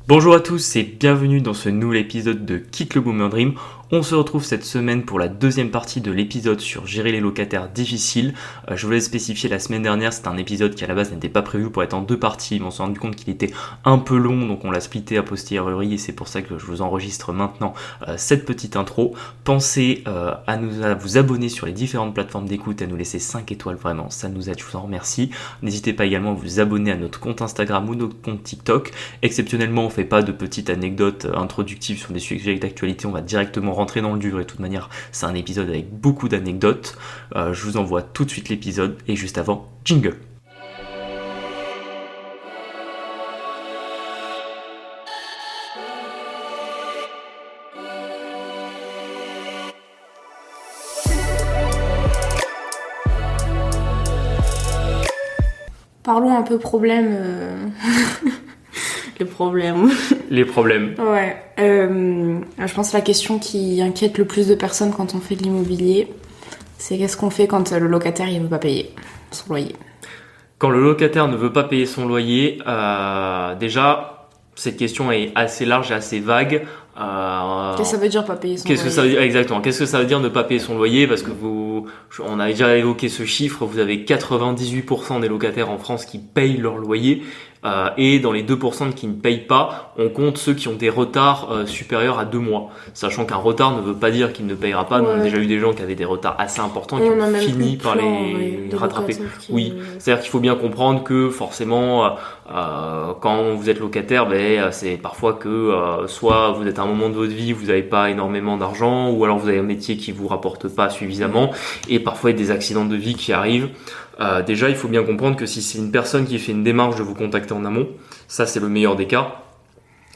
Bonjour à tous et bienvenue dans ce nouvel épisode de Kick le Boomer Dream. On se retrouve cette semaine pour la deuxième partie de l'épisode sur gérer les locataires difficiles. Je voulais spécifier la semaine dernière, c'était un épisode qui à la base n'était pas prévu pour être en deux parties, mais on s'est rendu compte qu'il était un peu long, donc on l'a splitté a posteriori et c'est pour ça que je vous enregistre maintenant cette petite intro. Pensez à vous abonner sur les différentes plateformes d'écoute, à nous laisser 5 étoiles vraiment, ça nous aide, je vous en remercie. N'hésitez pas également à vous abonner à notre compte Instagram ou notre compte TikTok. Exceptionnellement, on ne fait pas de petites anecdotes introductives sur des sujets d'actualité, on va directement rentrer dans le dur et de toute manière c'est un épisode avec beaucoup d'anecdotes. Je vous envoie tout de suite l'épisode et juste avant, jingle. Parlons un peu problème. Les problèmes. Les problèmes. Ouais. Je pense que la question qui inquiète le plus de personnes quand on fait de l'immobilier, c'est qu'est-ce qu'on fait quand le locataire il veut pas payer son loyer. Quand le locataire ne veut pas payer son loyer, déjà cette question est assez large et assez vague. Qu'est-ce que ça veut dire pas payer son loyer ? Que ça veut dire exactement ? Qu'est-ce que ça veut dire ne pas payer son loyer ? Parce que on a déjà évoqué ce chiffre, vous avez 98% des locataires en France qui payent leur loyer. Et dans les 2% qui ne payent pas, on compte ceux qui ont des retards supérieurs à 2 mois. Sachant qu'un retard ne veut pas dire qu'il ne payera pas. Nous, on a déjà eu des gens qui avaient des retards assez importants qui ont fini par les rattraper. Oui, c'est-à-dire qu'il faut bien comprendre que forcément, quand vous êtes locataire, c'est parfois que soit vous êtes à un moment de votre vie où vous n'avez pas énormément d'argent, ou alors vous avez un métier qui vous rapporte pas suffisamment, et parfois il y a des accidents de vie qui arrivent. Déjà, il faut bien comprendre que si c'est une personne qui fait une démarche de vous contacter en amont, ça c'est le meilleur des cas,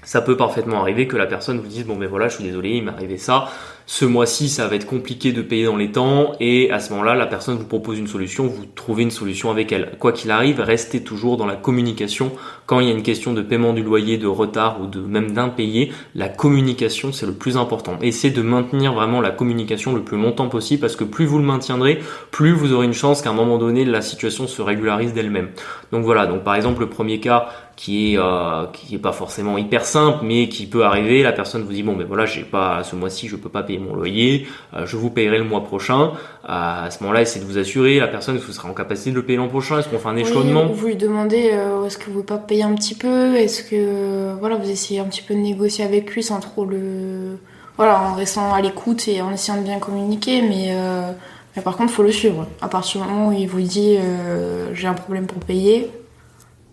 ça peut parfaitement arriver que la personne vous dise voilà, je suis désolé, il m'est arrivé ça, ce mois-ci ça va être compliqué de payer dans les temps, et à ce moment-là la personne vous propose une solution, vous trouvez une solution avec elle. Quoi qu'il arrive, restez toujours dans la communication. Quand il y a une question de paiement du loyer, de retard ou même d'impayé, la communication c'est le plus important. Essayez de maintenir vraiment la communication le plus longtemps possible, parce que plus vous le maintiendrez, plus vous aurez une chance qu'à un moment donné la situation se régularise d'elle-même. Donc voilà, donc par exemple le premier cas qui est pas forcément hyper simple, mais qui peut arriver, la personne vous dit voilà, j'ai pas ce mois-ci, je peux pas payer mon loyer, je vous payerai le mois prochain. À ce moment-là, essayez de vous assurer, la personne vous sera en capacité de le payer l'an prochain. Est-ce qu'on fait un échelonnement ? Vous lui demandez est-ce que vous pouvez pas payer un petit peu, est-ce que vous essayez un petit peu de négocier avec lui sans trop en restant à l'écoute et en essayant de bien communiquer, mais par contre faut le suivre. À partir du moment où il vous dit j'ai un problème pour payer,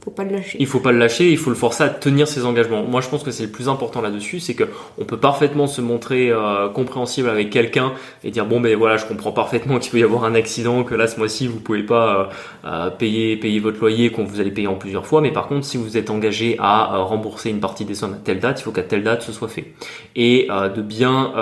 faut pas le lâcher. Il faut pas le lâcher, il faut le forcer à tenir ses engagements. Moi, je pense que c'est le plus important là-dessus, c'est que on peut parfaitement se montrer compréhensible avec quelqu'un et dire voilà, je comprends parfaitement qu'il peut y avoir un accident, que là ce mois-ci vous pouvez pas payer votre loyer, qu'on vous allez payer en plusieurs fois, mais par contre, si vous êtes engagé à rembourser une partie des sommes à telle date, il faut qu'à telle date ce soit fait. Et de bien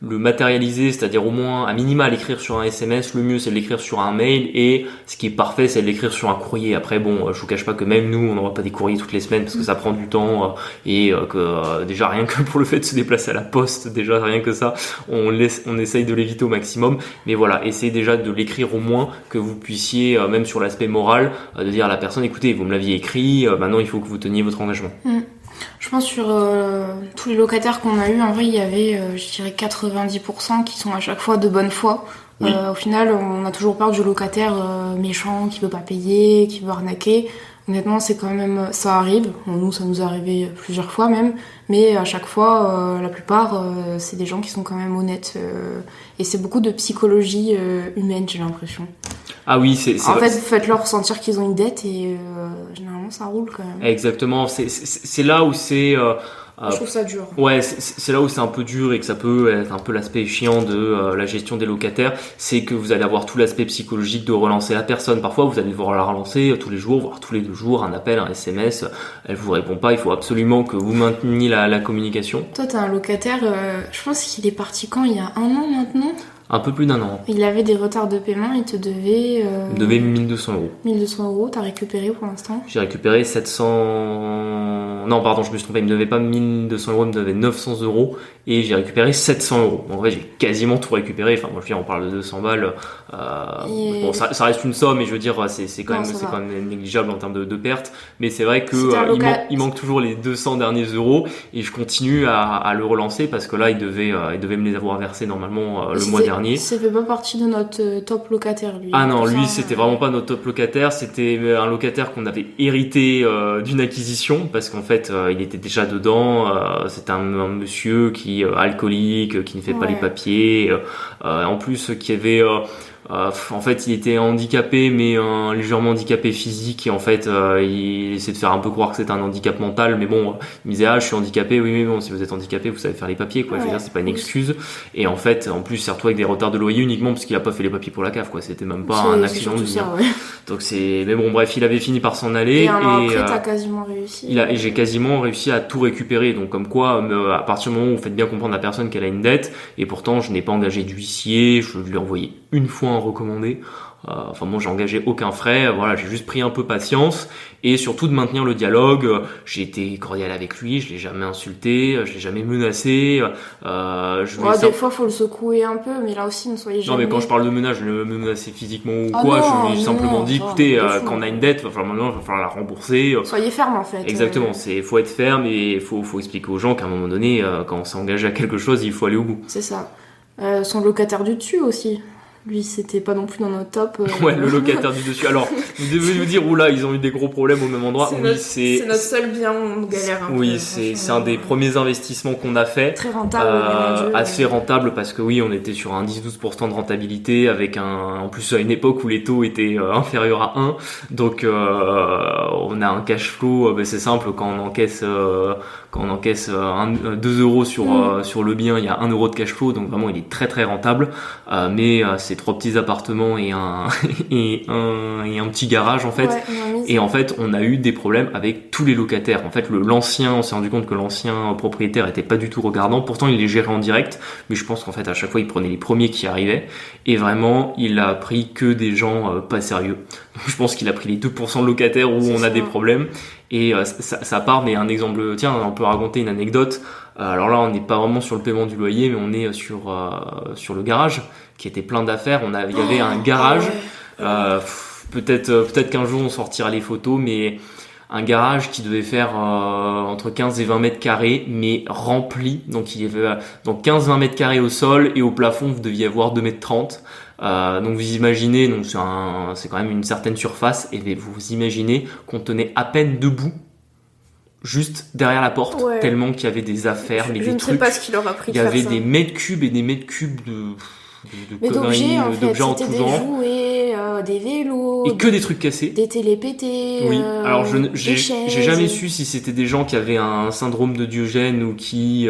le matérialiser, c'est-à-dire au moins à minima l'écrire sur un SMS, le mieux c'est de l'écrire sur un mail, et ce qui est parfait c'est de l'écrire sur un courrier. Après je vous cache pas que même nous on n'envoie pas des courriers toutes les semaines parce que ça prend du temps et que déjà rien que pour le fait de se déplacer à la poste, déjà rien que ça on essaye de l'éviter au maximum, mais voilà, essayez déjà de l'écrire au moins, que vous puissiez même sur l'aspect moral de dire à la personne écoutez, vous me l'aviez écrit, maintenant il faut que vous teniez votre engagement. Je pense sur tous les locataires qu'on a eu, en vrai, il y avait, je dirais 90% qui sont à chaque fois de bonne foi. Oui. Au final, on a toujours peur du locataire méchant qui veut pas payer, qui veut arnaquer. Honnêtement, c'est quand même, ça arrive. Nous, ça nous est arrivé plusieurs fois même, mais à chaque fois, la plupart, c'est des gens qui sont quand même honnêtes. Et c'est beaucoup de psychologie humaine, j'ai l'impression. Ah oui, en fait, faites-leur ressentir qu'ils ont une dette et généralement ça roule quand même. Exactement, c'est là où c'est... je trouve ça dur. Ouais, c'est là où c'est un peu dur et que ça peut être un peu l'aspect chiant de la gestion des locataires, c'est que vous allez avoir tout l'aspect psychologique de relancer la personne. Parfois, vous allez devoir la relancer tous les jours, voire tous les 2 jours, un appel, un SMS, elle vous répond pas, il faut absolument que vous mainteniez la communication. Toi, t'as un locataire, je pense qu'il est parti quand ? Il y a 1 an maintenant ? Un peu plus d'1 an. Il avait des retards de paiement, il te devait... Il me devait 1 200 €. 1 200 €, t'as récupéré pour l'instant ? J'ai récupéré 700... non, pardon, je me suis trompé, il me devait pas 1200 euros, il me devait 900 euros et j'ai récupéré 700 euros. En vrai, j'ai quasiment tout récupéré. Enfin, moi, je veux dire, on parle de 200 balles. Bon, ça reste une somme, et je veux dire, c'est quand même négligeable en termes de pertes. Mais c'est vrai que il manque toujours les 200 derniers euros et je continue à le relancer parce que là, il devait me les avoir versés normalement le mois dernier. Ça fait pas partie de notre top locataire, lui. Ah non, lui, c'était vraiment pas notre top locataire. C'était un locataire qu'on avait hérité d'une acquisition parce qu'en fait, il était déjà dedans. C'est un monsieur qui alcoolique, qui ne fait pas les papiers, en plus qui avait en fait, il était handicapé, mais légèrement handicapé physique, et en fait, il essaie de faire un peu croire que c'est un handicap mental, mais bon, il me disait, je suis handicapé, oui, mais bon, si vous êtes handicapé, vous savez faire les papiers, quoi. Je veux dire, c'est pas une excuse. Et en fait, en plus, il s'est retrouvé avec des retards de loyer uniquement parce qu'il a pas fait les papiers pour la CAF, quoi. C'était même pas un accident de vie. Donc mais bon, bref, il avait fini par s'en aller. Et après, t'as quasiment réussi. Et j'ai quasiment réussi à tout récupérer. Donc, comme quoi, à partir du moment où vous faites bien comprendre à la personne qu'elle a une dette, et pourtant, je n'ai pas engagé d'huissier, je lui ai envoyé une fois un recommandé. Enfin bon, j'ai engagé aucun frais, voilà, j'ai juste pris un peu patience et surtout de maintenir le dialogue. J'ai été cordial avec lui, je l'ai jamais insulté, je l'ai jamais menacé. Des fois faut le secouer un peu, mais là aussi ne soyez jamais. Non, mais quand je parle de menace, je ne me menacer physiquement ou quoi. Je lui ai simplement dit, écoutez, quand on a une dette, il va falloir la rembourser. Soyez ferme en fait. Exactement, faut être ferme et faut expliquer aux gens qu'à un moment donné, quand on s'est engagé à quelque chose, il faut aller au bout. C'est ça. Son locataire du dessus aussi. Lui, c'était pas non plus dans notre top. Ouais, le locataire du dessus. Alors, vous devez nous dire, oula, ils ont eu des gros problèmes au même endroit. C'est notre seul bien, on galère un peu. Oui, c'est un des premiers investissements qu'on a fait. Très rentable. Assez rentable parce que oui, on était sur un 10-12% de rentabilité avec en plus à une époque où les taux étaient inférieurs à 1. Donc, on a un cash flow, c'est simple, quand on encaisse 2 euros sur le bien, il y a 1 euro de cash flow, donc vraiment il est très très rentable. Mais c'est 3 petits appartements et un petit garage en fait. Ouais, et en fait, on a eu des problèmes avec tous les locataires. En fait, on s'est rendu compte que l'ancien propriétaire était pas du tout regardant. Pourtant, il les gérait en direct, mais je pense qu'en fait, à chaque fois, il prenait les premiers qui arrivaient. Et vraiment, il a pris que des gens pas sérieux. Donc, je pense qu'il a pris les 2% de locataires où on a des problèmes. Et ça part, mais un exemple, tiens, on peut raconter une anecdote. Alors là, on n'est pas vraiment sur le paiement du loyer, mais on est sur le garage qui était plein d'affaires. Il y avait un garage. Peut-être qu'un jour on sortira les photos, mais un garage qui devait faire entre 15 et 20 mètres carrés, mais rempli. Donc il y avait 15-20 mètres carrés au sol, et au plafond vous deviez avoir 2 mètres 30. Donc vous imaginez, c'est quand même une certaine surface, et vous imaginez qu'on tenait à peine debout juste derrière la porte, tellement qu'il y avait des affaires, mais des trucs. Je ne sais pas ce qu'il aura pris. Il y avait des mètres cubes et des mètres cubes d'objets en tout des genre. Jouets, des vélos, et que des trucs cassés, des télés pétées. Oui, alors j'ai jamais su si c'était des gens qui avaient un syndrome de Diogène ou qui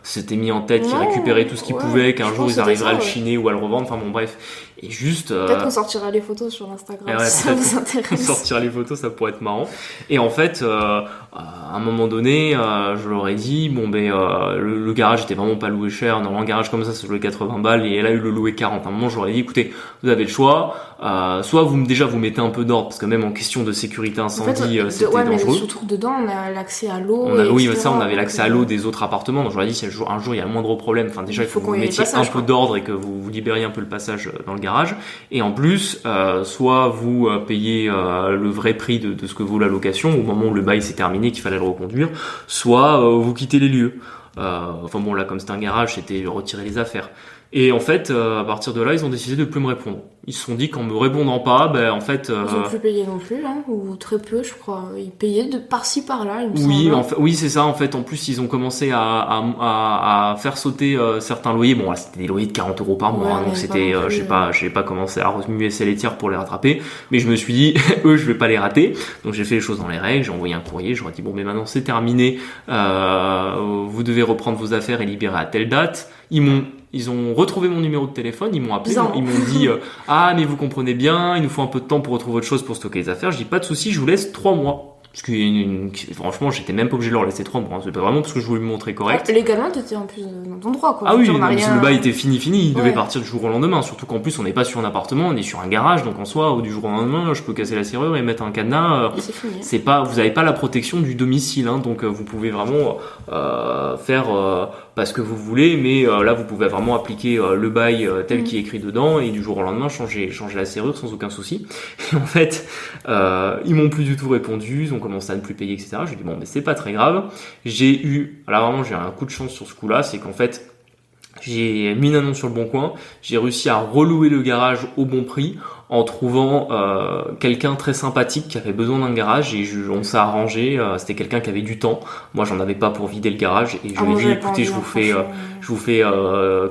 s'étaient mis en tête, qui récupéraient tout ce qu'ils pouvaient, qu'un jour ils arriveraient à le chiner ou à le revendre, enfin bon bref. Et juste peut-être qu'on sortira les photos sur Instagram si ça vous intéresse. On sortira les photos, ça pourrait être marrant. Et en fait, à un moment donné, je leur ai dit le garage était vraiment pas loué cher. Normalement, un garage comme ça louait 80 balles, et elle a eu le loué 40. À un moment, je leur ai dit, écoutez, vous avez le choix. Soit vous mettez un peu d'ordre, parce que même en question de sécurité incendie, c'était dangereux. Mais surtout dedans, on a l'accès à l'eau. On avait l'accès à l'eau des autres appartements. Donc je leur ai dit, si un jour il y a le moindre problème, enfin déjà il faut que vous mettiez un peu d'ordre et que vous libériez un peu le passage dans le garage. Et en plus, soit vous payez le vrai prix de ce que vaut la location au moment où le bail s'est terminé, qu'il fallait le reconduire, soit vous quittez les lieux. Enfin bon, là comme c'était un garage, c'était retirer les affaires. Et en fait, à partir de là, ils ont décidé de plus me répondre. Ils se sont dit qu'en me répondant pas, en fait... Ils ont plus payé non plus, hein, ou très peu, je crois. Ils payaient de par-ci par-là, il me semble. Oui, c'est ça. En fait, en plus, ils ont commencé à faire sauter certains loyers. Bon, là, c'était des loyers de 40 euros par mois, donc c'était... j'ai pas commencé à remuer ces laitières pour les rattraper. Mais je me suis dit, eux, je vais pas les rater. Donc j'ai fait les choses dans les règles, j'ai envoyé un courrier, j'aurais dit, mais maintenant c'est terminé. Vous devez reprendre vos affaires et libérer à telle date. Ils ont retrouvé mon numéro de téléphone, ils m'ont appelé, ils m'ont dit mais vous comprenez bien, il nous faut un peu de temps pour retrouver autre chose pour stocker les affaires. Je dis pas de souci, je vous laisse 3 mois. Franchement, j'étais même pas obligé de leur laisser 3 mois. Hein. C'est pas vraiment parce que je voulais me montrer correct. Légalement, t'étais en plus dans ton droit, quoi. Ah oui, on a parce que le bail était fini. Il devait Ouais. partir du jour au lendemain. Surtout qu'en plus, on n'est pas sur un appartement, on est sur un garage. Donc en soi, du jour au lendemain, je peux casser la serrure et mettre un cadenas. Et c'est fini. C'est pas, vous avez pas la protection du domicile. Hein, donc vous pouvez vraiment faire pas ce que vous voulez. Mais là, vous pouvez vraiment appliquer le bail tel qu'il est écrit dedans. Et du jour au lendemain, changer la serrure sans aucun souci. Et en fait, ils m'ont plus du tout répondu. Ils ont commencé à ne plus payer, etc. J'ai dit bon, mais c'est pas très grave. Là vraiment j'ai un coup de chance sur ce coup-là, c'est qu'en fait j'ai mis une annonce sur le Bon Coin, j'ai réussi à relouer le garage au bon prix en trouvant quelqu'un très sympathique qui avait besoin d'un garage et on s'est arrangé. C'était quelqu'un qui avait du temps. Moi j'en avais pas pour vider le garage et je lui ai dit écoutez je vous fais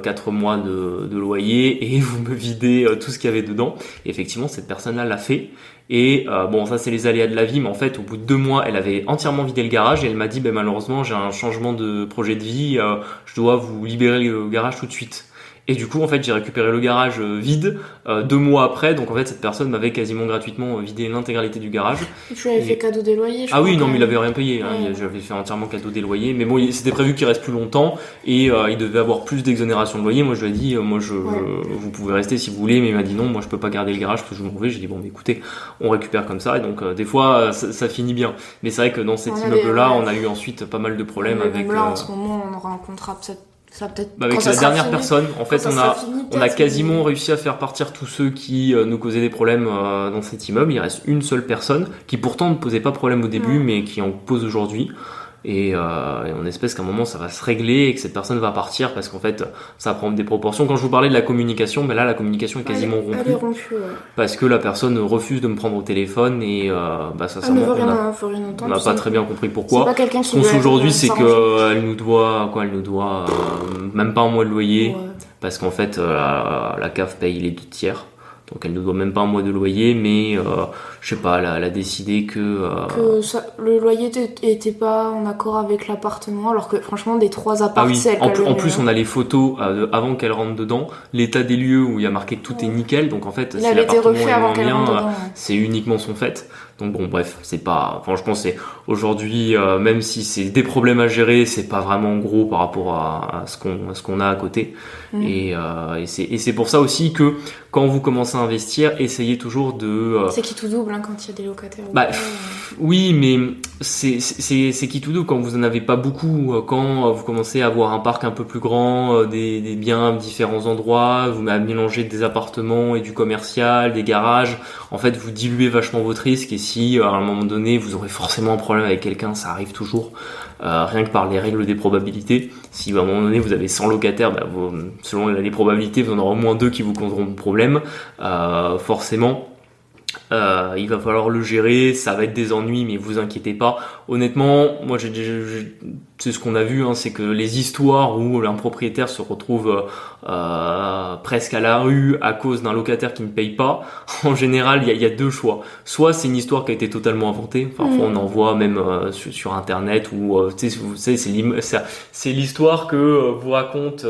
4 mois de loyer et vous me videz tout ce qu'il y avait dedans. Et effectivement cette personne-là l'a fait. Et bon, ça c'est les aléas de la vie, mais en fait, au bout de 2 mois, elle avait entièrement vidé le garage et elle m'a dit, malheureusement, j'ai un changement de projet de vie, je dois vous libérer le garage tout de suite. Et du coup, en fait, j'ai récupéré le garage vide 2 mois après. Donc, en fait, cette personne m'avait quasiment gratuitement vidé l'intégralité du garage. Et tu lui avais fait cadeau des loyers, je Ah crois, oui, non, quand mais il même. avait rien payé. Hein. Ouais. J'avais fait entièrement cadeau des loyers. Mais bon, c'était prévu qu'il reste plus longtemps et il devait avoir plus d'exonération de loyer. Moi, je lui ai dit, vous pouvez rester si vous voulez. Mais il m'a dit non, moi, je peux pas garder le garage parce que je m'en vais. J'ai dit bon, mais écoutez, on récupère comme ça. Et donc, des fois, ça finit bien. Mais c'est vrai que dans cet immeuble-là, on a eu ensuite pas mal de problèmes avec. Même là, en ce moment, on aura un contrat peut-être. Avec la dernière personne, en fait, on a quasiment mais... réussi à faire partir tous ceux qui nous causaient des problèmes dans cet immeuble. Il reste une seule personne qui pourtant ne posait pas de problème au début, mais qui en pose aujourd'hui. Et on espère qu'à un moment ça va se régler et que cette personne va partir parce qu'en fait ça prend des proportions. Quand je vous parlais de la communication, là la communication est quasiment rompue. Elle est rompue, ouais. Parce que la personne refuse de me prendre au téléphone et sincèrement on n'a pas très bien compris pourquoi. Pas quelqu'un qui ce qu'on sait aujourd'hui c'est qu'elle nous doit même pas un mois de loyer, parce qu'en fait la CAF paye les 2 tiers. Donc elle ne doit même pas un mois de loyer, mais je sais pas, elle a décidé que le loyer était pas en accord avec l'appartement, alors que franchement des 3 apparts, c'est elle en plus on a les photos avant qu'elle rentre dedans, l'état des lieux où il y a marqué que tout est nickel, donc en fait si l'appartement est moins bien, c'est uniquement son fait. Donc bon bref, c'est pas, franchement c'est aujourd'hui même si c'est des problèmes à gérer, c'est pas vraiment gros par rapport à ce qu'on a à côté. Et c'est pour ça aussi que quand vous commencez à investir, essayez toujours de c'est qui tout double quand il y a des locataires. Oui, mais c'est qui tout double quand vous en avez pas beaucoup, quand vous commencez à avoir un parc un peu plus grand, des biens à différents endroits, vous mélangez des appartements et du commercial, des garages, en fait vous diluez vachement votre risque et si à un moment donné vous aurez forcément un problème avec quelqu'un, ça arrive toujours, rien que par les règles des probabilités. Si à un moment donné vous avez 100 locataires, selon les probabilités vous en aurez au moins 2 qui vous causeront de problème, forcément. Il va falloir le gérer, ça va être des ennuis, mais vous inquiétez pas. Honnêtement, moi c'est ce qu'on a vu, c'est que les histoires où un propriétaire se retrouve presque à la rue à cause d'un locataire qui ne paye pas, en général il y a 2 choix. Soit c'est une histoire qui a été totalement inventée, parfois on en voit même sur internet, ou c'est l'histoire que vous raconte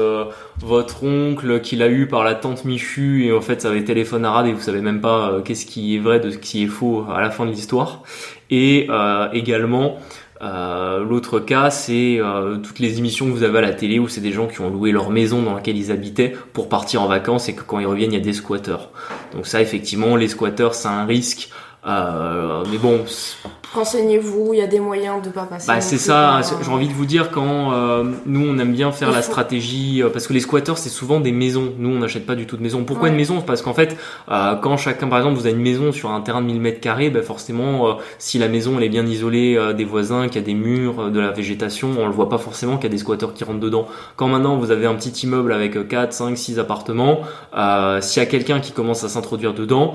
votre oncle qu'il a eu par la tante Michu, et en fait ça va être téléphone arabe et vous savez même pas qu'est-ce qui est vrai de ce qui est faux à la fin de l'histoire. Et également l'autre cas, c'est toutes les émissions que vous avez à la télé où c'est des gens qui ont loué leur maison dans laquelle ils habitaient pour partir en vacances et que quand ils reviennent il y a des squatteurs. Donc ça effectivement les squatteurs c'est un risque, mais bon, renseignez-vous, il y a des moyens de pas passer. C'est ça, j'ai envie de vous dire, quand nous on aime bien faire la stratégie, parce que les squatteurs c'est souvent des maisons, nous on n'achète pas du tout de maison. Pourquoi une maison? Parce qu'en fait quand chacun, par exemple vous avez une maison sur un terrain de 1000 m², forcément si la maison elle est bien isolée des voisins, qu'il y a des murs, de la végétation, on le voit pas forcément qu'il y a des squatteurs qui rentrent dedans. Quand maintenant vous avez un petit immeuble avec 4, 5, 6 appartements, s'il y a quelqu'un qui commence à s'introduire dedans,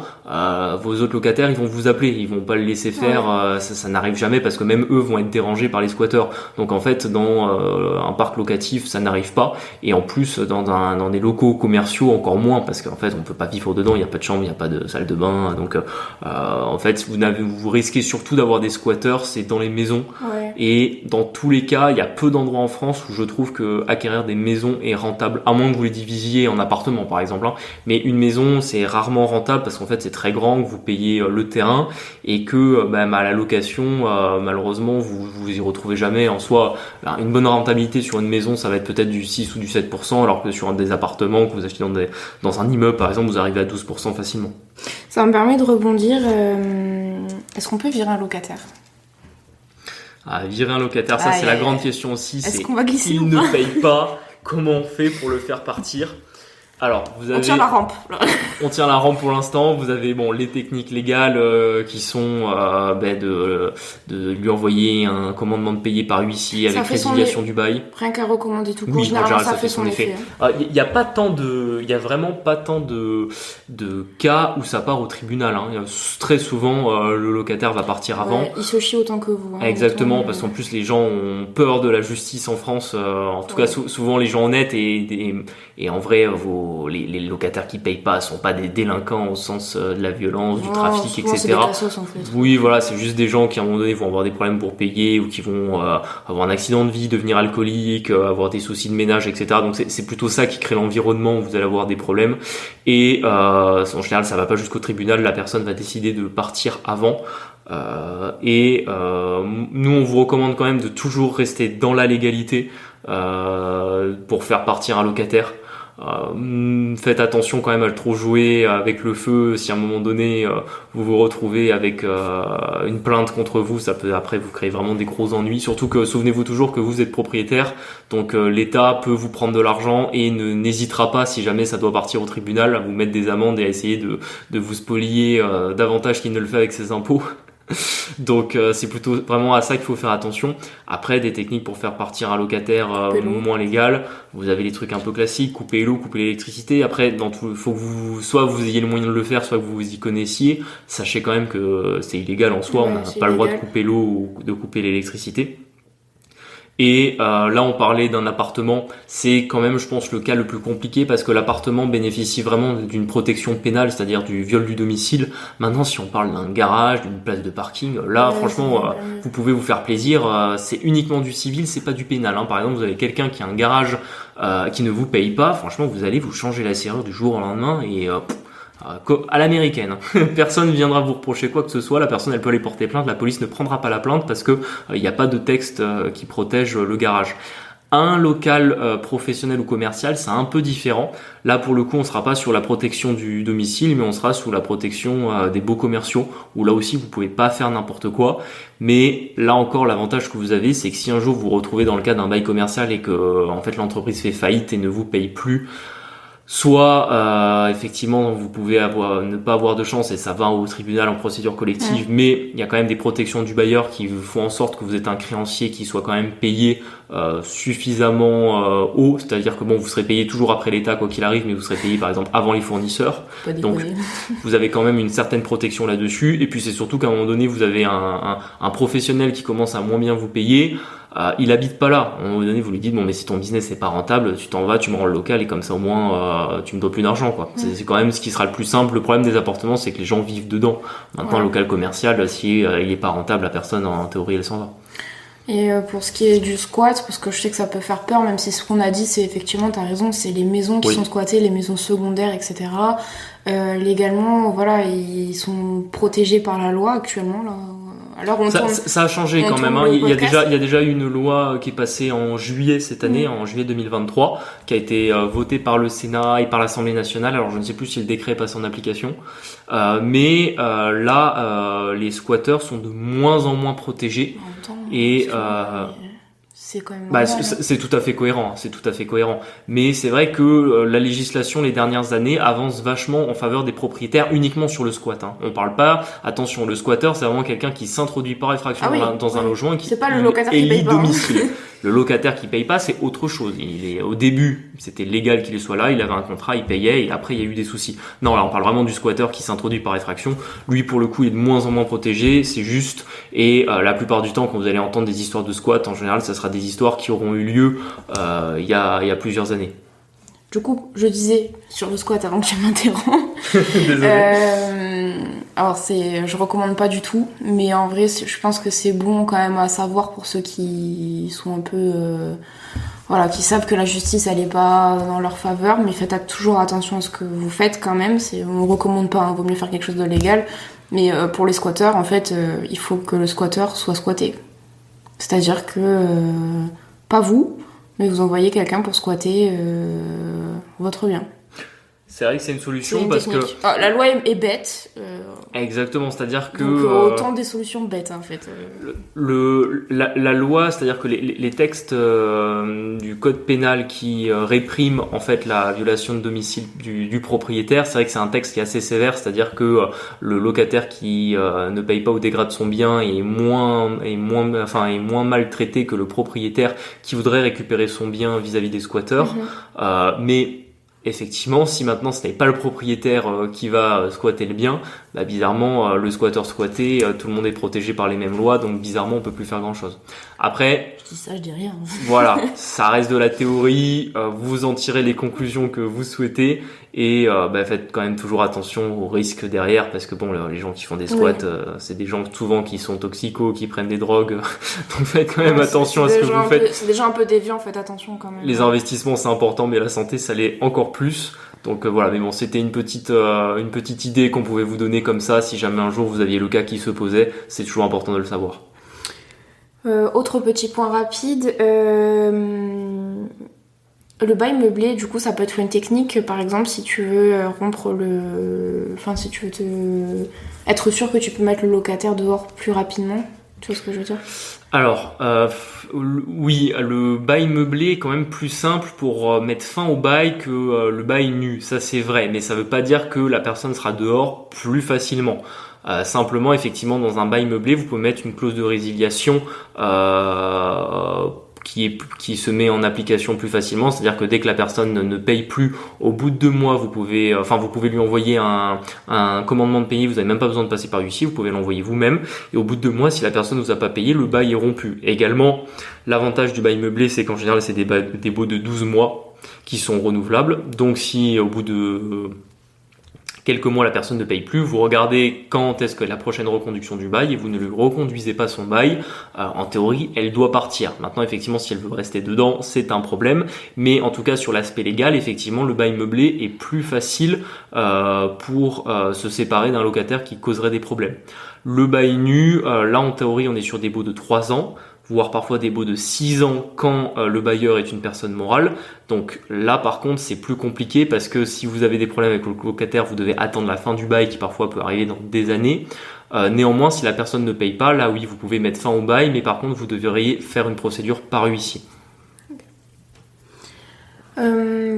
vos autres locataires ils vont vous appeler, ils vont pas le laisser faire, ça n'arrive jamais parce que même eux vont être dérangés par les squatteurs. Donc en fait dans un parc locatif ça n'arrive pas, et en plus dans des locaux commerciaux encore moins, parce qu'en fait on peut pas vivre dedans, il y a pas de chambre, il y a pas de salle de bain, donc en fait vous risquez surtout d'avoir des squatteurs, c'est dans les maisons. Et dans tous les cas il y a peu d'endroits en France où je trouve que acquérir des maisons est rentable, à moins que vous les divisiez en appartements par exemple, mais une maison c'est rarement rentable parce qu'en fait c'est très grand, que vous payez le terrain, terrain et que à la location, malheureusement, vous y retrouvez jamais. En soi, une bonne rentabilité sur une maison, ça va être peut-être du 6 ou du 7%, alors que sur des appartements que vous achetez dans un immeuble, par exemple, vous arrivez à 12% facilement. Ça me permet de rebondir. Est-ce qu'on peut virer un locataire ? Virer un locataire, ça c'est la grande question aussi. Est-ce qu'on va glisser il ne paye pas, comment on fait pour le faire partir ? Alors, on tient la rampe. On tient la rampe pour l'instant. Vous avez les techniques légales qui sont de lui envoyer un commandement de payer par huissier avec résiliation du bail. Rien qu'à recommander tout court. Oui, généralement ça fait son effet. Il y a vraiment pas tant de cas où ça part au tribunal. Très souvent, le locataire va partir avant. Ouais, il se chie autant que vous. Exactement, parce qu'en plus les gens ont peur de la justice en France. En tout cas, souvent les gens honnêtes et en vrai, les locataires qui payent pas sont pas des délinquants au sens de la violence, du trafic, etc. C'est des cassos, en fait. Oui, voilà, c'est juste des gens qui à un moment donné vont avoir des problèmes pour payer ou qui vont avoir un accident de vie, devenir alcoolique, avoir des soucis de ménage, etc. Donc c'est plutôt ça qui crée l'environnement où vous allez avoir des problèmes. Et en général, ça va pas jusqu'au tribunal. La personne va décider de partir avant. Nous, on vous recommande quand même de toujours rester dans la légalité pour faire partir un locataire. Faites attention quand même à le trop jouer avec le feu. Si à un moment donné vous vous retrouvez avec une plainte contre vous, ça peut après vous créer vraiment des gros ennuis. Surtout que souvenez-vous toujours que vous êtes propriétaire, donc l'État peut vous prendre de l'argent et n'hésitera pas, si jamais ça doit partir au tribunal, à vous mettre des amendes et à essayer de vous spolier davantage qu'il ne le fait avec ses impôts. Donc c'est plutôt vraiment à ça qu'il faut faire attention. Après, des techniques pour faire partir un locataire moins légal, vous avez les trucs un peu classiques, couper l'eau, couper l'électricité. Après, faut que soit vous ayez le moyen de le faire, soit que vous vous y connaissiez. Sachez quand même que c'est illégal en soi, on n'a pas le droit de couper l'eau ou de couper l'électricité. Et là, on parlait d'un appartement. C'est quand même, je pense, le cas le plus compliqué parce que l'appartement bénéficie vraiment d'une protection pénale, c'est-à-dire du viol du domicile. Maintenant, si on parle d'un garage, d'une place de parking, là, franchement, vous pouvez vous faire plaisir. C'est uniquement du civil, c'est pas du pénal. Par exemple, vous avez quelqu'un qui a un garage qui ne vous paye pas. Franchement, vous allez vous changer la serrure du jour au lendemain et à l'américaine. Personne viendra vous reprocher quoi que ce soit. La personne, elle peut aller porter plainte. La police ne prendra pas la plainte parce que il n'y a pas de texte qui protège le garage. Un local professionnel ou commercial, c'est un peu différent. Là, pour le coup, on sera pas sur la protection du domicile, mais on sera sous la protection des baux commerciaux, où là aussi, vous pouvez pas faire n'importe quoi. Mais là encore, l'avantage que vous avez, c'est que si un jour vous vous retrouvez dans le cas d'un bail commercial et que en fait l'entreprise fait faillite et ne vous paye plus, soit effectivement vous pouvez ne pas avoir de chance et ça va au tribunal en procédure collective, mais il y a quand même des protections du bailleur qui font en sorte que vous êtes un créancier qui soit quand même payé suffisamment haut, c'est-à-dire que vous serez payé toujours après l'État quoi qu'il arrive, mais vous serez payé par exemple avant les fournisseurs. Donc vous avez quand même une certaine protection là-dessus. Et puis c'est surtout qu'à un moment donné vous avez un professionnel qui commence à moins bien vous payer. Il habite pas là. À un moment donné, vous lui dites bon, mais si ton business n'est pas rentable, tu t'en vas, tu me rends le local et comme ça au moins tu me dois plus d'argent quoi. C'est quand même ce qui sera le plus simple. Le problème des appartements, c'est que les gens vivent dedans. Maintenant, le local commercial, si il est pas rentable, la personne en théorie elle s'en va. Et pour ce qui est du squat, parce que je sais que ça peut faire peur, même si ce qu'on a dit, c'est effectivement, t'as raison, c'est les maisons qui sont squattées, les maisons secondaires, etc. Légalement, voilà, ils sont protégés par la loi actuellement là. Alors ça a changé quand même. Il y a déjà eu une loi qui est passée en juillet cette année, en juillet 2023, qui a été votée par le Sénat et par l'Assemblée nationale. Alors je ne sais plus si le décret est passé en application, mais là, les squatteurs sont de moins en moins protégés. Et c'est quand même c'est tout à fait cohérent, mais c'est vrai que la législation les dernières années avance vachement en faveur des propriétaires uniquement sur le squat. On parle pas, attention, le squatteur c'est vraiment quelqu'un qui s'introduit par effraction dans un logement et qui c'est pas le locataire qui paye pas. Domicile. Le locataire qui paye pas, c'est autre chose. Au début, c'était légal qu'il soit là, il avait un contrat, il payait et après il y a eu des soucis. Non, là on parle vraiment du squatteur qui s'introduit par effraction. Lui pour le coup il est de moins en moins protégé, c'est juste. Et la plupart du temps quand vous allez entendre des histoires de squat, en général ça sera des histoires qui auront eu lieu il y a plusieurs années. Du coup, je disais sur le squat avant que tu m'interromps. Désolé. Alors je recommande pas du tout, mais en vrai, je pense que c'est bon quand même à savoir pour ceux qui sont un peu, qui savent que la justice elle est pas dans leur faveur, mais faites toujours attention à ce que vous faites quand même. On recommande pas, vaut mieux faire quelque chose de légal, Mais pour les squatteurs, en fait, il faut que le squatteur soit squatté. C'est-à-dire que, pas vous, mais vous envoyez quelqu'un pour squatter votre bien. C'est vrai que c'est une solution C'est une parce technique. que... La loi est bête. Exactement, c'est-à-dire que... Donc autant des solutions bêtes, en fait. La loi, c'est-à-dire que les textes du code pénal qui répriment en fait la violation de domicile du propriétaire, c'est vrai que c'est un texte qui est assez sévère, c'est-à-dire que le locataire qui ne paye pas ou dégrade son bien est moins maltraité que le propriétaire qui voudrait récupérer son bien vis-à-vis des squatteurs. Mais effectivement, si maintenant ce n'est pas le propriétaire qui va squatter le bien, bah bizarrement le squatteur squatté, tout le monde est protégé par les mêmes lois, donc bizarrement on peut plus faire grand chose. Après, je dis ça, je dis rien. Voilà, ça reste de la théorie, vous en tirez les conclusions que vous souhaitez et faites quand même toujours attention aux risques derrière parce que bon, les gens qui font des squats, c'est des gens souvent qui sont toxicos, qui prennent des drogues, donc faites quand même attention à ce que vous faites. C'est déjà un peu déviant, faites attention quand même. Les investissements c'est important, mais la santé ça l'est encore plus. Donc voilà, mais bon, c'était une petite idée qu'on pouvait vous donner comme ça, si jamais un jour vous aviez le cas qui se posait, c'est toujours important de le savoir. Autre petit point rapide, le bail meublé, du coup, ça peut être une technique, par exemple, si tu veux si tu veux être sûr que tu peux mettre le locataire dehors plus rapidement. Tu vois ce que je veux dire ? Alors, oui, le bail meublé est quand même plus simple pour mettre fin au bail que le bail nu, ça c'est vrai, mais ça veut pas dire que la personne sera dehors plus facilement. Simplement, effectivement, dans un bail meublé, vous pouvez mettre une clause de résiliation qui se met en application plus facilement, c'est-à-dire que dès que la personne ne paye plus, au bout de 2 mois, vous pouvez lui envoyer un commandement de payer, vous n'avez même pas besoin de passer par l'huissier, vous pouvez l'envoyer vous-même, et au bout de 2 mois, si la personne ne vous a pas payé, le bail est rompu. Et également, l'avantage du bail meublé, c'est qu'en général, c'est des baux de 12 mois qui sont renouvelables, donc si au bout de quelques mois la personne ne paye plus, vous regardez quand est-ce que la prochaine reconduction du bail et vous ne lui reconduisez pas son bail, en théorie elle doit partir. Maintenant effectivement si elle veut rester dedans c'est un problème, mais en tout cas sur l'aspect légal effectivement le bail meublé est plus facile pour se séparer d'un locataire qui causerait des problèmes. Le bail nu, là en théorie on est sur des baux de 3 ans, voire parfois des baux de 6 ans quand le bailleur est une personne morale. Donc là par contre c'est plus compliqué parce que si vous avez des problèmes avec le locataire, vous devez attendre la fin du bail qui parfois peut arriver dans des années. Néanmoins si la personne ne paye pas, là oui vous pouvez mettre fin au bail, mais par contre vous devriez faire une procédure par huissier.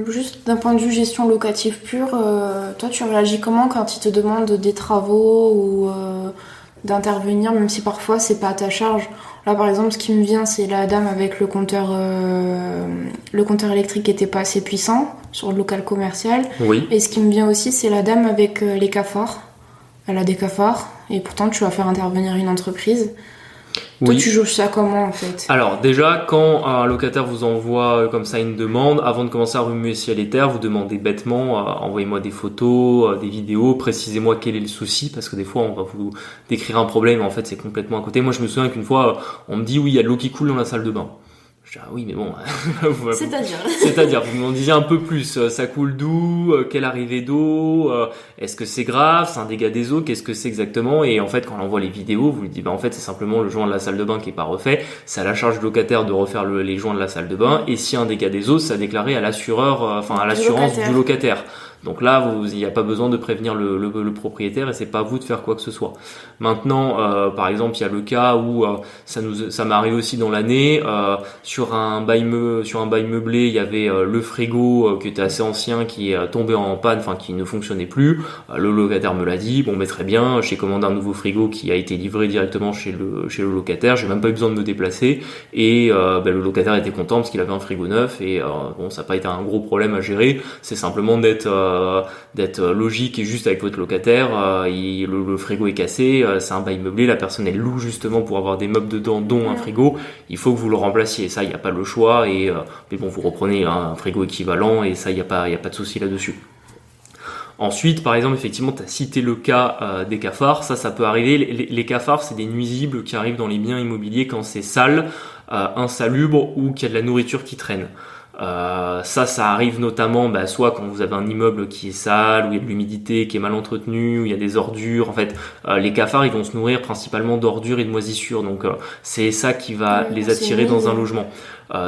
Juste d'un point de vue gestion locative pure, toi tu réagis comment quand ils te demandent des travaux ou d'intervenir, même si parfois c'est pas à ta charge? Là par exemple ce qui me vient c'est la dame avec le compteur électrique qui était pas assez puissant sur le local commercial. Oui. Et ce qui me vient aussi c'est la dame avec les cafards. Elle a des cafards et pourtant tu vas faire intervenir une entreprise. Toi, tu juges ça comment en fait? Alors déjà, quand un locataire vous envoie comme ça une demande, avant de commencer à remuer ciel et terre, vous demandez bêtement, envoyez-moi des photos, des vidéos, précisez-moi quel est le souci, parce que des fois on va vous décrire un problème, en fait c'est complètement à côté. Moi je me souviens qu'une fois, on me dit oui, il y a de l'eau qui coule dans la salle de bain. Je dis, ah oui, mais bon. C'est-à-dire, vous m'en disiez un peu plus. Ça coule d'où? Quelle arrivée d'eau? Est-ce que c'est grave? C'est un dégât des eaux? Qu'est-ce que c'est exactement? Et en fait, quand on envoie les vidéos, vous lui dites, en fait, c'est simplement le joint de la salle de bain qui est pas refait. C'est à la charge du locataire de refaire les joints de la salle de bain. Et s'il y a un dégât des eaux, c'est déclaré à l'assureur, à l'assurance du locataire. Donc là, il n'y a pas besoin de prévenir le propriétaire et c'est pas à vous de faire quoi que ce soit. Maintenant, par exemple, il y a le cas où ça m'est arrivé aussi dans l'année sur un bail meublé, il y avait le frigo qui était assez ancien qui est tombé en panne, qui ne fonctionnait plus. Le locataire me l'a dit. Bon, mais très bien, j'ai commandé un nouveau frigo qui a été livré directement chez le locataire. J'ai même pas eu besoin de me déplacer et le locataire était content parce qu'il avait un frigo neuf et ça n'a pas été un gros problème à gérer. C'est simplement d'être logique et juste avec votre locataire. Le frigo est cassé, c'est un bail meublé, la personne elle loue justement pour avoir des meubles dedans dont un frigo, il faut que vous le remplaciez, ça il n'y a pas le choix mais bon vous reprenez un frigo équivalent et ça il n'y a pas de souci là-dessus. Ensuite, par exemple, effectivement, tu as cité le cas des cafards, ça peut arriver. Les cafards, c'est des nuisibles qui arrivent dans les biens immobiliers quand c'est sale, insalubre ou qu'il y a de la nourriture qui traîne. Ça arrive notamment soit quand vous avez un immeuble qui est sale, où il y a de l'humidité, qui est mal entretenu, où il y a des ordures. En fait, les cafards, ils vont se nourrir principalement d'ordures et de moisissures. Donc, c'est ça qui va les attirer dans un logement.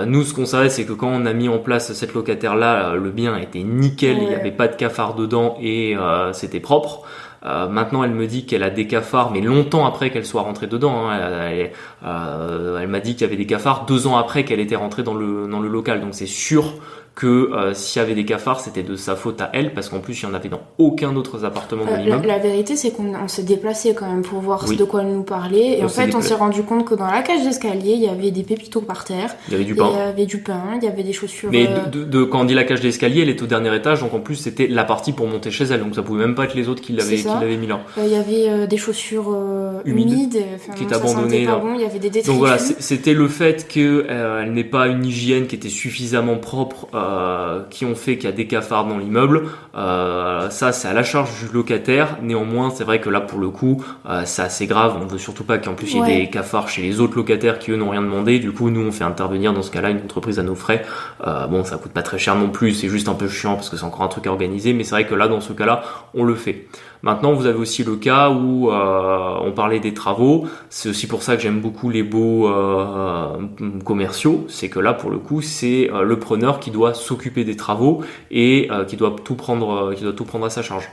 Nous, ce qu'on savait, c'est que quand on a mis en place cette locataire-là, le bien était nickel, il n'y avait pas de cafards dedans et c'était propre. Maintenant, elle me dit qu'elle a des cafards, mais longtemps après qu'elle soit rentrée dedans. Elle m'a dit qu'il y avait des cafards 2 ans après qu'elle était rentrée dans le local. Donc c'est sûr que s'il y avait des cafards, c'était de sa faute à elle, parce qu'en plus, il n'y en avait dans aucun autre appartement de l'immeuble. La vérité, c'est qu'on s'est déplacé quand même pour voir de quoi elle nous parlait. Et en fait, on s'est rendu compte que dans la cage d'escalier, il y avait des pépitos par terre. Il y avait du pain. Il y avait du pain, il y avait des chaussures. Mais quand on dit la cage d'escalier, elle est au dernier étage, donc en plus, c'était la partie pour monter chez elle. Donc ça pouvait même pas être les autres qui l'avaient mis là. Il y avait des chaussures humides, qui étaient abandonnées. Pas bon, il y avait des détritus. Donc voilà, c'était le fait qu'elle n'ait pas une hygiène qui était suffisamment propre, qui ont fait qu'il y a des cafards dans l'immeuble. Ça, c'est à la charge du locataire. Néanmoins, c'est vrai que là, pour le coup, c'est assez grave. On veut surtout pas qu'en plus il y ait des cafards chez les autres locataires qui eux n'ont rien demandé. Du coup, nous, on fait intervenir dans ce cas-là une entreprise à nos frais. Bon, ça coûte pas très cher non plus. C'est juste un peu chiant parce que c'est encore un truc à organiser. Mais c'est vrai que là, dans ce cas-là, on le fait. Maintenant, vous avez aussi le cas où on parlait des travaux. C'est aussi pour ça que j'aime beaucoup les baux commerciaux. C'est que là, pour le coup, c'est le preneur qui doit s'occuper des travaux et qui doit tout prendre à sa charge.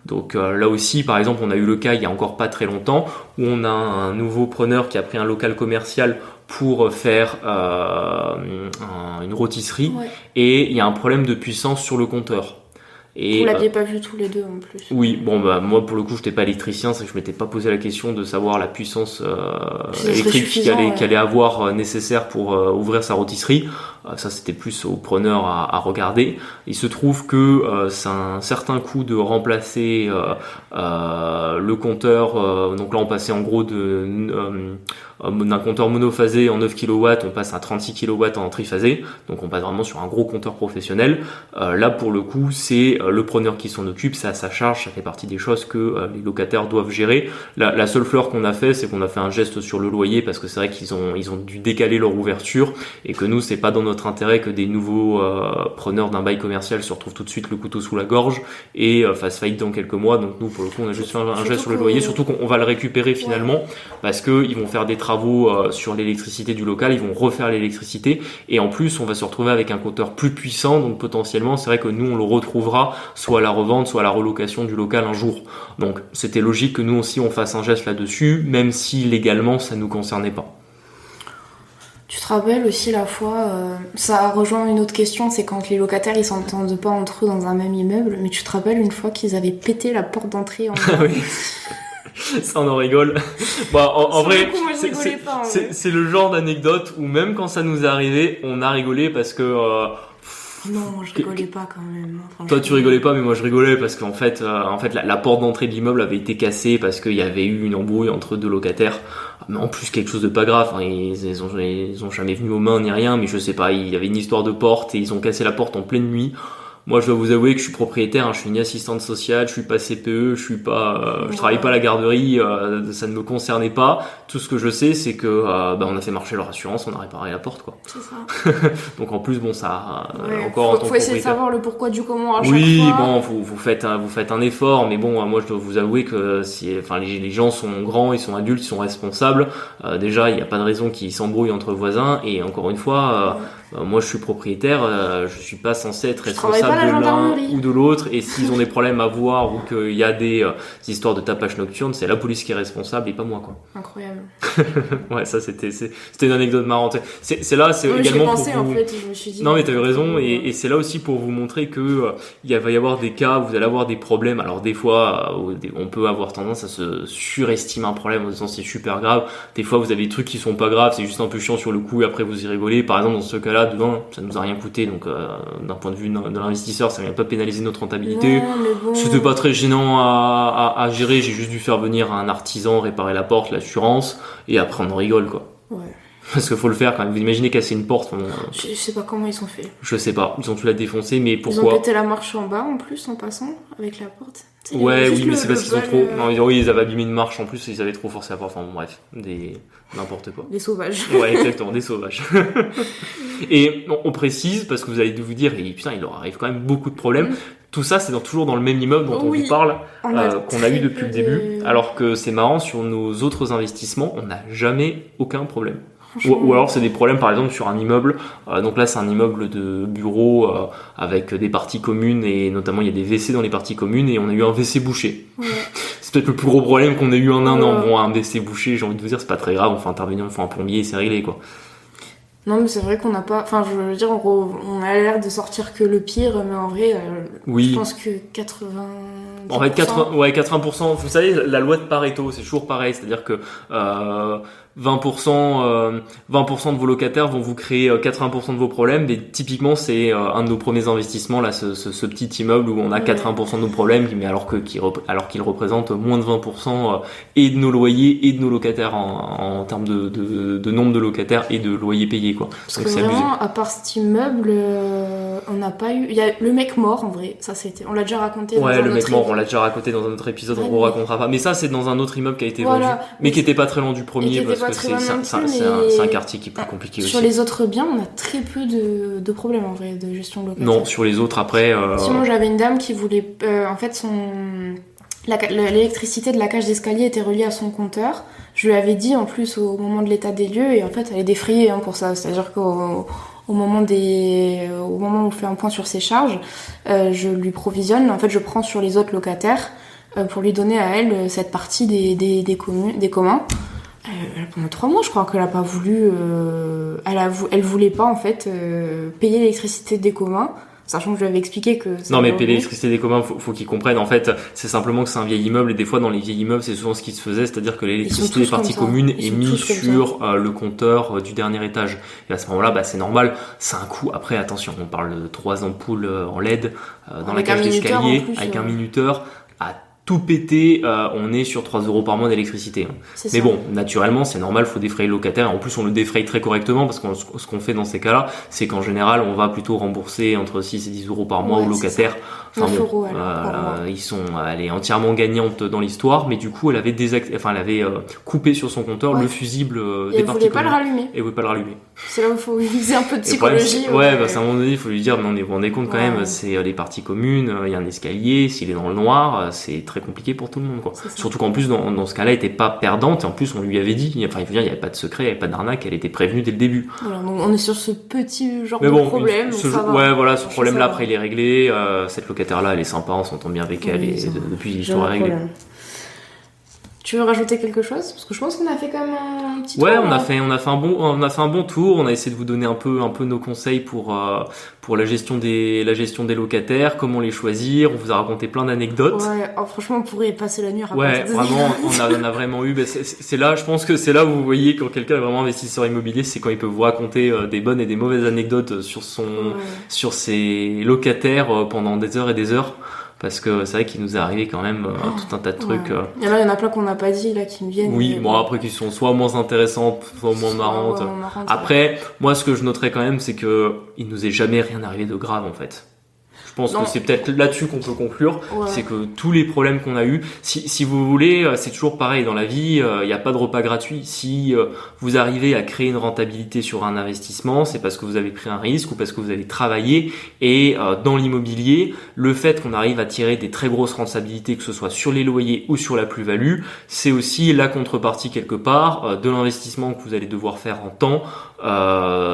Donc là aussi, par exemple, on a eu le cas il y a encore pas très longtemps où on a un nouveau preneur qui a pris un local commercial pour faire une rôtisserie et il y a un problème de puissance sur le compteur. Et, vous l'aviez pas vu tous les deux en plus. Oui, bon moi pour le coup j'étais pas électricien, c'est que je m'étais pas posé la question de savoir la puissance électrique qu'il allait avoir nécessaire pour ouvrir sa rôtisserie. Ça c'était plus au preneur à regarder. Il se trouve que c'est un certain coût de remplacer le compteur. Donc là on passait en gros d'un compteur monophasé en 9 kW, on passe à 36 kW en triphasé. Donc on passe vraiment sur un gros compteur professionnel. Là pour le coup c'est le preneur qui s'en occupe, c'est à sa charge, ça fait partie des choses que les locataires doivent gérer. La seule fleur qu'on a fait, c'est qu'on a fait un geste sur le loyer parce que c'est vrai qu'ils ont dû décaler leur ouverture et que nous c'est pas dans notre intérêt que des nouveaux preneurs d'un bail commercial se retrouvent tout de suite le couteau sous la gorge et fassent faillite dans quelques mois. Donc nous pour le coup on a juste fait un geste sur le loyer, surtout qu'on va le récupérer finalement parce que ils vont faire des travaux sur l'électricité du local, ils vont refaire l'électricité et en plus on va se retrouver avec un compteur plus puissant, donc potentiellement c'est vrai que nous on le retrouvera soit à la revente, soit à la relocation du local un jour. Donc c'était logique que nous aussi on fasse un geste là-dessus, même si légalement ça nous concernait pas. Tu te rappelles aussi la fois, ça rejoint une autre question, c'est quand les locataires ils s'entendent pas entre eux dans un même immeuble, mais tu te rappelles une fois qu'ils avaient pété la porte d'entrée en oui. Ça on en rigole. En vrai, coup, moi, c'est le genre d'anecdote où même quand ça nous est arrivé, on a rigolé parce que non, je rigolais pas quand même. Toi, tu rigolais pas, mais moi je rigolais parce qu'en fait, la porte d'entrée de l'immeuble avait été cassée parce qu'il y avait eu une embrouille entre deux locataires. Mais en plus, quelque chose de pas grave. Ils ont jamais venu aux mains ni rien, mais je sais pas, il y avait une histoire de porte et ils ont cassé la porte en pleine nuit. Moi, je dois vous avouer que je suis propriétaire, je suis ni assistante sociale, je suis pas CPE, je travaille pas à la garderie, ça ne me concernait pas. Tout ce que je sais, c'est que on a fait marcher leur assurance, on a réparé la porte, quoi. C'est ça. Donc en plus, bon, ça encore. Faut essayer de savoir le pourquoi du comment à chaque fois. Oui, bon, vous faites un effort, mais bon, moi, je dois vous avouer que les gens sont grands, ils sont adultes, ils sont responsables. Déjà, il n'y a pas de raison qu'ils s'embrouillent entre voisins, et encore une fois. Moi je suis propriétaire, je suis pas censé être responsable de l'un ou de l'autre et s'ils ont des problèmes à voir ou qu'il y a des histoires de tapage nocturne, c'est la police qui est responsable et pas moi, quoi. Incroyable. Ouais, ça c'était une anecdote marrante. C'est là, c'est également pour vous... en fait, je me suis dit, non mais t'as eu raison et c'est là aussi pour vous montrer que il va y avoir des cas où vous allez avoir des problèmes. Alors des fois on peut avoir tendance à se surestimer un problème en disant c'est super grave. Des fois vous avez des trucs qui sont pas graves, c'est juste un peu chiant sur le coup et après vous y rigolez. Par exemple dans ce cas-là, dedans, ça nous a rien coûté, donc d'un point de vue de l'investisseur, ça vient pas pénaliser notre rentabilité. Bon... C'était pas très gênant à gérer, j'ai juste dû faire venir un artisan réparer la porte, l'assurance, et après on en rigole, quoi. Ouais. Parce qu'il faut le faire quand même. Vous imaginez casser une porte. Je sais pas comment ils ont fait. Je sais pas. Ils ont dû la défoncer, mais pourquoi? Ils ont pété la marche en bas en plus en passant avec la porte. Ouais, oui, mais c'est parce qu'ils ont trop. Non, oui, ils avaient abîmé une marche en plus, ils avaient trop forcé la porte. Enfin, bon, bref, n'importe quoi. Des sauvages. Ouais, exactement, des sauvages. Et on précise parce que vous allez vous dire, et putain, il leur arrive quand même beaucoup de problèmes. Tout ça, c'est toujours dans le même immeuble dont on vous parle, qu'on a eu depuis le début. Alors que c'est marrant, sur nos autres investissements, on n'a jamais aucun problème. Ou alors c'est des problèmes par exemple sur un immeuble, donc là c'est un immeuble de bureau avec des parties communes et notamment il y a des WC dans les parties communes et on a eu un WC bouché. Ouais. C'est peut-être le plus gros problème qu'on ait eu en un an. Bon, un WC bouché, j'ai envie de vous dire, c'est pas très grave, on fait intervenir, on fait un plombier et c'est réglé quoi. Non mais c'est vrai qu'on n'a pas, enfin je veux dire on a l'air de sortir que le pire, mais en vrai je pense que 80%. En fait 80%, vous savez la loi de Pareto, c'est toujours pareil, c'est-à-dire que 20% de vos locataires vont vous créer 80% de vos problèmes, mais typiquement c'est un de nos premiers investissements là, ce petit immeuble où on a 80% de nos problèmes, mais alors qu'il représente moins de 20% et de nos loyers et de nos locataires en termes de nombre de locataires et de loyers payés quoi. Parce donc que c'est vraiment abusé. À part cet immeuble, on n'a pas eu. Il y a le mec mort en vrai, ça c'était. On l'a déjà raconté. Ouais, le mec mort, on l'a déjà raconté dans un autre épisode, on ne racontera pas. Mais ça c'est dans un autre immeuble qui a été vendu, mais qui était pas très loin du premier parce que c'est un quartier qui est plus compliqué sur aussi. Sur les autres biens, on a très peu de problèmes en vrai de gestion locataire. Non, sur les autres après. Sinon, j'avais une dame qui voulait, en fait, l'électricité de la cage d'escalier était reliée à son compteur. Je lui avais dit en plus au moment de l'état des lieux et en fait, elle est défrayée pour ça. C'est-à-dire qu'au moment où on fait un point sur ses charges, je lui provisionne. En fait, je prends sur les autres locataires pour lui donner à elle cette partie des communs. Pendant 3 mois, je crois qu'elle a pas voulu. Elle voulait pas en fait payer l'électricité des communs, sachant que je lui avais expliqué que. Non, mais payer l'électricité des communs, faut qu'ils comprennent. En fait, c'est simplement que c'est un vieil immeuble et des fois dans les vieils immeubles, c'est souvent ce qui se faisait, c'est-à-dire que l'électricité des parties communes est mise sur le compteur du dernier étage. Et à ce moment-là, c'est normal. C'est un coût. Après, attention, on parle de 3 ampoules en LED dans la cage d'escalier avec un minuteur. Tout pété, on est sur 3 € par mois d'électricité. Mais bon, naturellement, c'est normal, faut défrayer le locataire. En plus, on le défraye très correctement parce que ce qu'on fait dans ces cas-là, c'est qu'en général, on va plutôt rembourser entre 6 et 10 € par mois aux locataires. Enfin, 9 €, elle est entièrement gagnante dans l'histoire, mais du coup, elle avait coupé sur son compteur le fusible des parties communes. Et elle voulait pas le rallumer. Et voulait pas le rallumer. C'est là où il faut utiliser un peu de psychologie. À un moment donné, il faut lui dire, mais vous vous rendez compte quand même, c'est les parties communes, il y a un escalier, s'il est dans le noir, c'est très compliqué pour tout le monde, quoi. Surtout qu'en plus, dans ce cas-là, elle était pas perdante, et en plus, on lui avait dit, il faut dire, il n'y avait pas de secret, il n'y avait pas d'arnaque, elle était prévenue dès le début. Voilà, donc on est sur ce petit genre de problème. Ce problème-là, après, il est réglé, cette locataire-là, elle est sympa, on s'entend bien avec elle, et depuis, l'histoire est réglée. Tu veux rajouter quelque chose? Parce que je pense qu'on a fait quand même un petit tour. Ouais, on a fait un bon tour. On a essayé de vous donner un peu nos conseils pour la gestion des locataires, comment les choisir. On vous a raconté plein d'anecdotes. Ouais, franchement, on pourrait passer la nuit à raconter. Ouais, vraiment, on a vraiment eu. C'est là, je pense que c'est là où vous voyez quand quelqu'un est vraiment investisseur immobilier, c'est quand il peut vous raconter des bonnes et des mauvaises anecdotes sur ses locataires pendant des heures et des heures. Parce que c'est vrai qu'il nous est arrivé quand même tout un tas de trucs. Il y en a plein qu'on n'a pas dit là qui me viennent. Oui, après qui sont soit moins intéressantes, soit moins marrantes. Après, moi ce que je noterais quand même, c'est que il nous est jamais rien arrivé de grave en fait. Je pense que c'est peut-être là-dessus qu'on peut conclure, c'est que tous les problèmes qu'on a eu, si vous voulez, c'est toujours pareil dans la vie, il n'y a pas de repas gratuit. Si vous arrivez à créer une rentabilité sur un investissement, c'est parce que vous avez pris un risque ou parce que vous avez travaillé. Et dans l'immobilier, le fait qu'on arrive à tirer des très grosses rentabilités, que ce soit sur les loyers ou sur la plus-value, c'est aussi la contrepartie quelque part de l'investissement que vous allez devoir faire en temps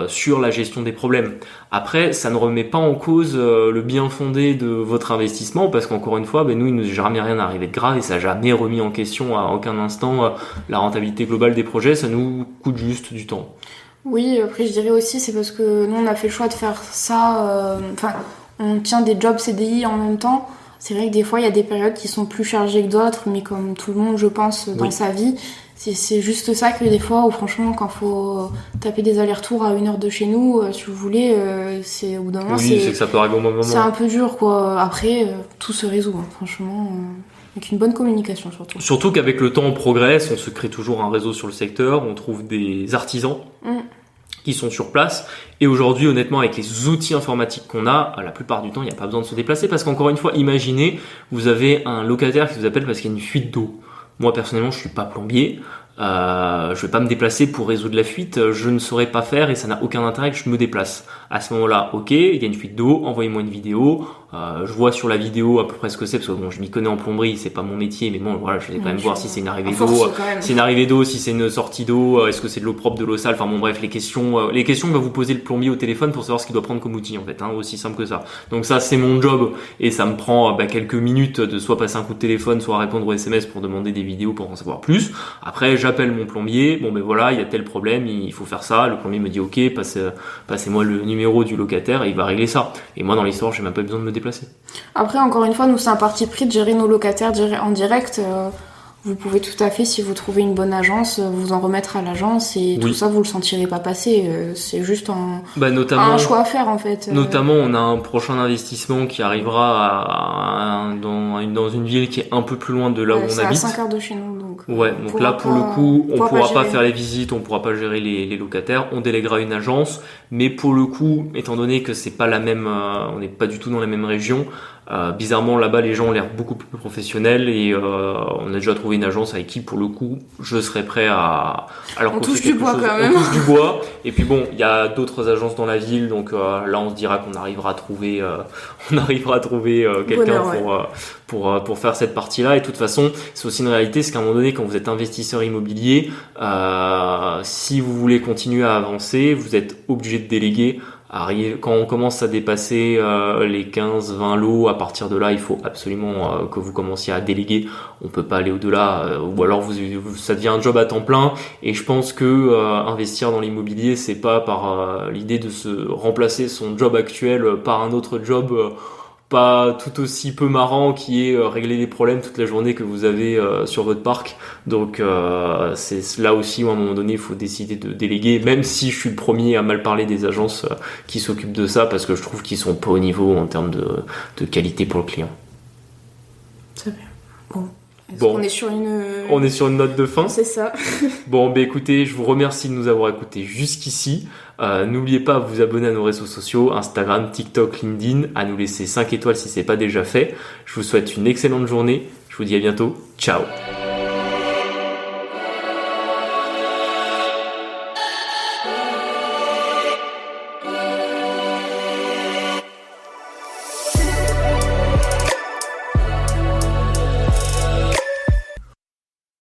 sur la gestion des problèmes. Après, ça ne remet pas en cause le bien fondé de votre investissement parce qu'encore une fois, nous, il ne nous est jamais rien arrivé de grave et ça n'a jamais remis en question à aucun instant la rentabilité globale des projets. Ça nous coûte juste du temps. Oui, après je dirais aussi c'est parce que nous on a fait le choix de faire ça. On tient des jobs CDI en même temps. C'est vrai que des fois il y a des périodes qui sont plus chargées que d'autres, mais comme tout le monde, je pense, dans sa vie. C'est juste ça que des fois, où franchement, quand faut taper des allers-retours à 1 heure de chez nous, si vous voulez, c'est au bout d'un moment, c'est que ça peut arriver au moment. C'est un peu dur, quoi. Après, tout se résout, hein. Franchement, Donc une bonne communication surtout. Surtout qu'avec le temps on progresse, on se crée toujours un réseau sur le secteur, on trouve des artisans qui sont sur place. Et aujourd'hui, honnêtement, avec les outils informatiques qu'on a, la plupart du temps, il n'y a pas besoin de se déplacer parce qu'encore une fois, imaginez, vous avez un locataire qui vous appelle parce qu'il y a une fuite d'eau. Moi, personnellement, je suis pas plombier. Je vais pas me déplacer pour résoudre la fuite, je ne saurais pas faire et ça n'a aucun intérêt que je me déplace. À ce moment-là, ok, il y a une fuite d'eau, envoyez-moi une vidéo, je vois sur la vidéo à peu près ce que c'est, parce que bon, je m'y connais en plomberie, c'est pas mon métier, mais bon, voilà, je vais quand même voir si c'est une arrivée d'eau, si c'est une sortie d'eau, est-ce que c'est de l'eau propre, de l'eau sale, enfin bon bref, les questions que va vous poser le plombier au téléphone pour savoir ce qu'il doit prendre comme outil en fait, aussi simple que ça. Donc ça c'est mon job et ça me prend quelques minutes de soit passer un coup de téléphone, soit répondre aux SMS pour demander des vidéos pour en savoir plus. Après j'appelle mon plombier, bon ben voilà, il y a tel problème, il faut faire ça, le plombier me dit ok, passez-moi le numéro du locataire et il va régler ça. Et moi dans l'histoire j'ai même pas besoin de me déplacer. Après encore une fois, nous c'est un parti pris de gérer nos locataires en direct. Vous pouvez tout à fait, si vous trouvez une bonne agence, vous en remettre à l'agence et tout ça, vous le sentirez pas passer. C'est juste un choix à faire en fait. Notamment, on a un prochain investissement qui arrivera dans une ville qui est un peu plus loin de là où on habite. C'est à 5 heures de chez nous. Donc là pour le coup, on pourra pas faire les visites, on pourra pas gérer les locataires, on délèguera une agence. Mais pour le coup, étant donné que c'est pas la même, on n'est pas du tout dans la même région. Bizarrement là-bas les gens ont l'air beaucoup plus professionnels et on a déjà trouvé une agence avec qui pour le coup je serais prêt à leur on touche du bois quand même. On touche du bois et puis bon il y a d'autres agences dans la ville donc là on se dira qu'on arrivera à trouver quelqu'un pour faire cette partie-là et de toute façon c'est aussi une réalité, c'est qu'à un moment donné quand vous êtes investisseur immobilier si vous voulez continuer à avancer vous êtes obligé de déléguer. Quand on commence à dépasser les 15-20 lots, à partir de là, il faut absolument que vous commenciez à déléguer. On peut pas aller au-delà, ou alors ça devient un job à temps plein. Et je pense que investir dans l'immobilier, c'est pas par l'idée de se remplacer son job actuel par un autre job pas tout aussi peu marrant qui est régler les problèmes toute la journée que vous avez sur votre parc. Donc c'est là aussi où à un moment donné il faut décider de déléguer, même si je suis le premier à mal parler des agences qui s'occupent de ça parce que je trouve qu'ils sont pas au niveau en termes de qualité pour le client. Très bien. On est sur une note de fin. C'est ça. Bon, écoutez, je vous remercie de nous avoir écoutés jusqu'ici. N'oubliez pas de vous abonner à nos réseaux sociaux, Instagram, TikTok, LinkedIn, à nous laisser 5 étoiles si c'est pas déjà fait. Je vous souhaite une excellente journée. Je vous dis à bientôt. Ciao.